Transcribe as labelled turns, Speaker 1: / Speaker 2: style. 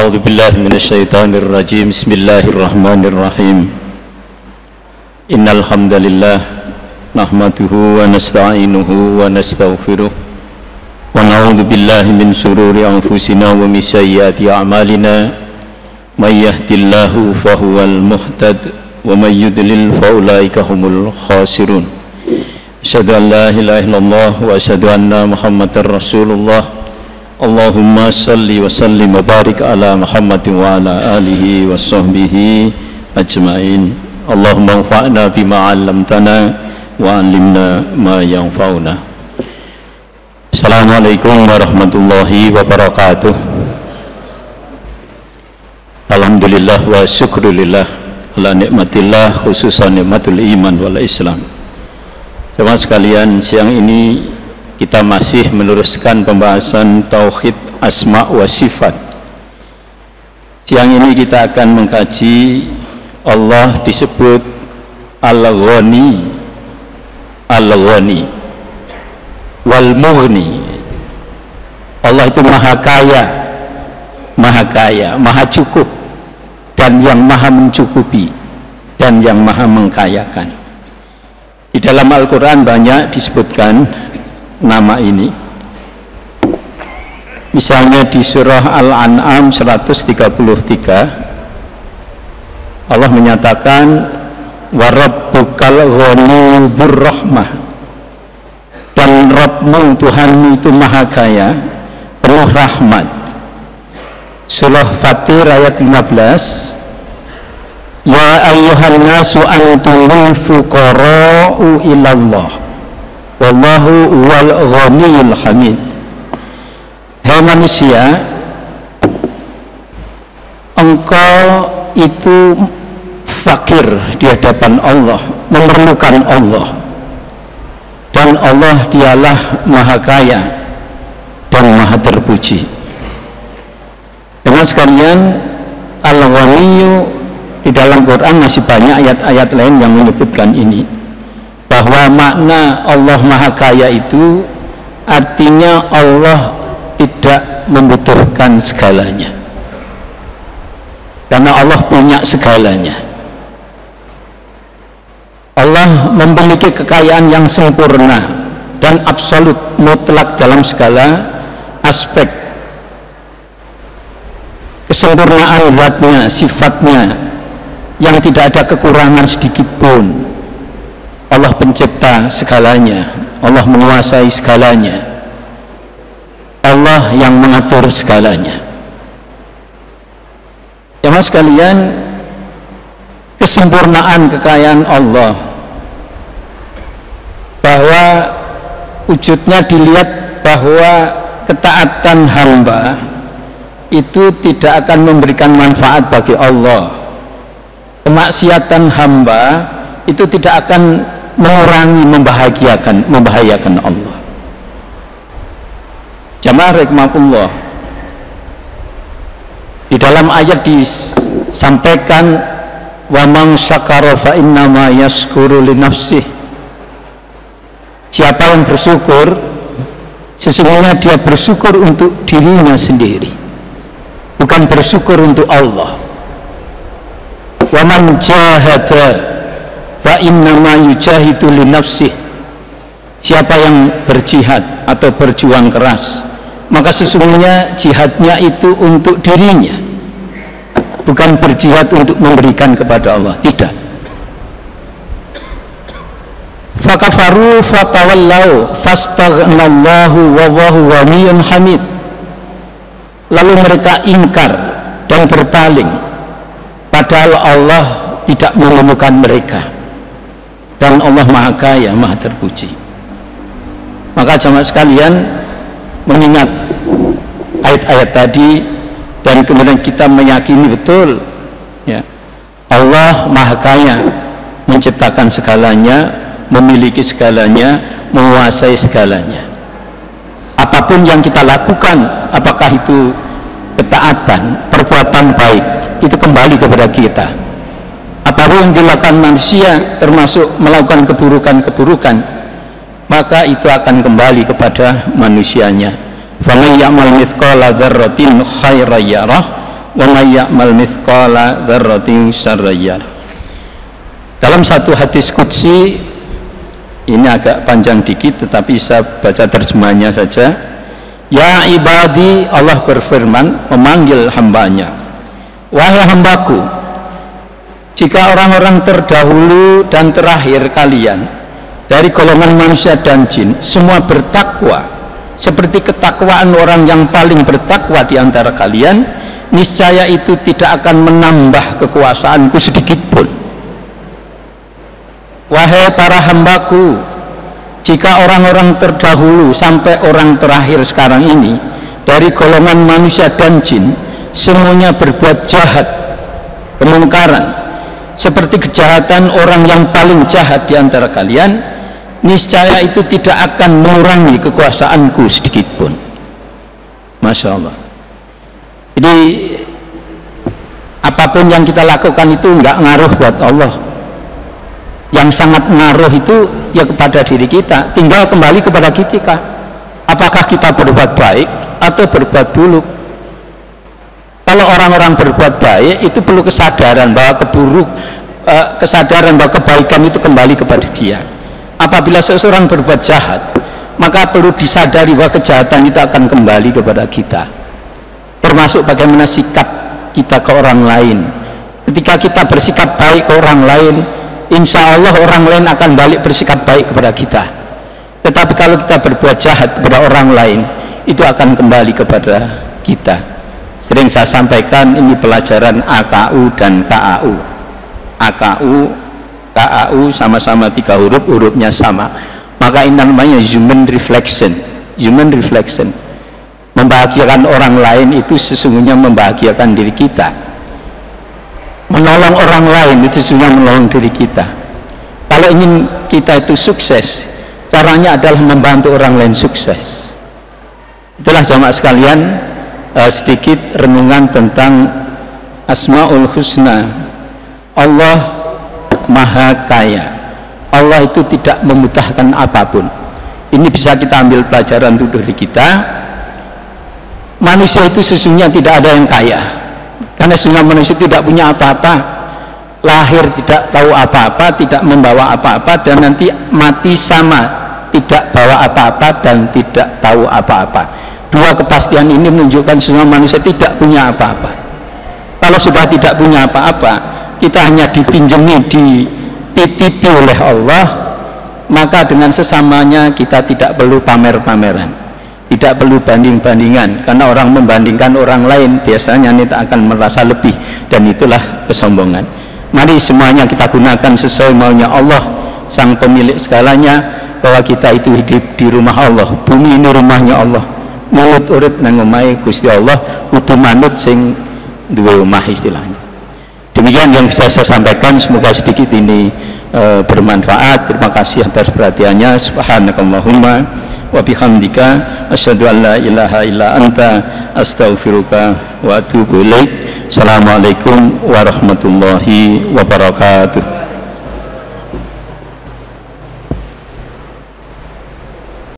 Speaker 1: A'udzu billahi minasyaitonir rajim. Bismillahirrahmanirrahim. Innal hamdalillah nahmaduhu wa nasta'inuhu wa nastaghfiruh wa na'udzu billahi min shururi anfusina wa min sayyiati a'malina. May yahdihillahu fahuwal muhtad wa may yudlil fa ulaika humul khasirun. Asyhadu an la ilaha illallah wa asyhadu anna Muhammadar Rasulullah. Allahumma salli wa sallim wa barik ala Muhammadin wa ala alihi wa sahbihi ajma'in. Allahumma anfa'na bima 'allamtana wa 'allimna ma yanfa'una. Assalamualaikum warahmatullahi wabarakatuh. Alhamdulillah wa syukrulillah ala nikmatillah, khususan nikmatul iman wal Islam. Teman sekalian, siang ini kita masih meneruskan pembahasan tauhid asma wa sifat. Siang ini kita akan mengkaji Allah disebut Al-Ghani, Al-Ghani wal Mughni. Allah itu maha kaya, maha kaya, maha cukup, dan yang maha mencukupi, dan yang maha mengkayakan. Di dalam Al-Quran banyak disebutkan nama ini. Misalnya di surah Al-An'am 133 Allah menyatakan wa rabbukal ghaniyyur rahmah, dan Rabbmu, Tuhanmu itu maha kaya, penuh rahmat. Surah Fatir ayat 15, ya ayyuhan nasu antumul fuqara'u ilallah wallahu wal ghaniyul hamid. Hai manusia, engkau itu fakir di hadapan Allah, memerlukan Allah, dan Allah dialah maha kaya dan maha terpuji. Dengan sekalian, Al-Ghaniyu di dalam Quran masih banyak ayat-ayat lain yang menyebutkan ini, bahwa makna Allah maha kaya itu artinya Allah tidak membutuhkan segalanya, karena Allah punya segalanya. Allah memiliki kekayaan yang sempurna dan absolut, mutlak dalam segala aspek. Kesempurnaan zatnya, sifatnya, yang tidak ada kekurangan sedikit pun. Allah pencipta segalanya, Allah menguasai segalanya, Allah yang mengatur segalanya. Jemaah sekalian, kesempurnaan kekayaan Allah, bahwa wujudnya dilihat bahwa ketaatan hamba itu tidak akan memberikan manfaat bagi Allah, kemaksiatan hamba itu tidak akan mengurangi, membahayakan Allah. Jamaah rahimakumullah, di dalam ayat disampaikan wa man syakara fa innama yashkuru li nafsih. Siapa yang bersyukur, sesungguhnya dia bersyukur untuk dirinya sendiri, bukan bersyukur untuk Allah. Wa man jahada fa innama yujahidu li nafsih. Siapa yang berjihad atau berjuang keras, maka sesungguhnya jihadnya itu untuk dirinya, bukan berjihad untuk memberikan kepada Allah, tidak. Fakafaru fatawallau fastaghnallahu wa huwa ghaniyyun hamid. Lalu mereka ingkar dan berpaling, padahal Allah tidak menemukan mereka, dan Allah maha kaya, maha terpuji. Maka jamaah sekalian, mengingat ayat-ayat tadi, dan kemudian kita meyakini betul ya, Allah maha kaya, menciptakan segalanya, memiliki segalanya, menguasai segalanya. Apapun yang kita lakukan, apakah itu ketaatan, perbuatan baik, itu kembali kepada kita. Apapun yang dilakukan manusia, termasuk melakukan keburukan-keburukan, maka itu akan kembali kepada manusianya. Faman ya'mal mithqala dzarratin khairan yarah wa may ya'mal mithqala dzarratin syarran yarah. Dalam satu hadis qudsi, ini agak panjang dikit tetapi saya baca terjemahannya saja. Ya ibadi, Allah berfirman memanggil hambanya, wahai hambaku, jika orang-orang terdahulu dan terakhir kalian dari golongan manusia dan jin semua bertakwa seperti ketakwaan orang yang paling bertakwa di antara kalian, niscaya itu tidak akan menambah kekuasaanku sedikit pun. Wahai para hambaku, jika orang-orang terdahulu sampai orang terakhir sekarang ini dari golongan manusia dan jin semuanya berbuat jahat, kemungkaran, seperti kejahatan orang yang paling jahat di antara kalian, niscaya itu tidak akan mengurangi kekuasaanku sedikit pun. Masya Allah. Jadi apapun yang kita lakukan itu nggak ngaruh buat Allah. Yang sangat ngaruh itu ya kepada diri kita, tinggal kembali kepada kita, apakah kita berbuat baik atau berbuat buruk. Kalau orang-orang berbuat baik itu perlu kesadaran bahwa kesadaran bahwa kebaikan itu kembali kepada dia. Apabila seseorang berbuat jahat, maka perlu disadari bahwa kejahatan itu akan kembali kepada kita, termasuk bagaimana sikap kita ke orang lain. Ketika kita bersikap baik ke orang lain, insya Allah orang lain akan balik bersikap baik kepada kita. Tetapi kalau kita berbuat jahat kepada orang lain, itu akan kembali kepada kita. Sering saya sampaikan, ini pelajaran AKU dan KAU. AKU, KAU sama-sama 3 huruf, hurufnya sama. Maka ini namanya human reflection. Human reflection. Membahagiakan orang lain itu sesungguhnya membahagiakan diri kita. Menolong orang lain itu sesungguhnya menolong diri kita. Kalau ingin kita itu sukses, caranya adalah membantu orang lain sukses. Itulah jamaah sekalian, sedikit renungan tentang Asmaul Husna. Allah Maha Kaya. Allah itu tidak memutahkan apapun. Ini bisa kita ambil pelajaran untuk diri kita. Manusia itu sesungguhnya tidak ada yang kaya, karena semua manusia tidak punya apa-apa, lahir tidak tahu apa-apa, tidak membawa apa-apa, dan nanti mati sama, tidak bawa apa-apa dan tidak tahu apa-apa. Dua kepastian ini menunjukkan semua manusia tidak punya apa-apa. Kalau sudah tidak punya apa-apa, kita hanya dipinjami, dititipi oleh Allah, maka dengan sesamanya kita tidak perlu pamer-pameran, tidak perlu banding-bandingan, karena orang membandingkan orang lain biasanya kita akan merasa lebih, dan itulah kesombongan. Mari semuanya kita gunakan sesuai maunya Allah, sang pemilik segalanya, bahwa kita itu hidup di rumah Allah. Bumi ini rumahnya Allah. Mulut urip nang omahe Gusti Allah, kudu manut sing duwe omah istilahnya. Demikian yang bisa saya sampaikan, semoga sedikit ini bermanfaat. Terima kasih atas perhatiannya. Subhanakallahumma wa bihamdika asyhadu an la ilaha illa anta astaghfiruka wa atubu ilaik. Assalamualaikum warahmatullahi wabarakatuh.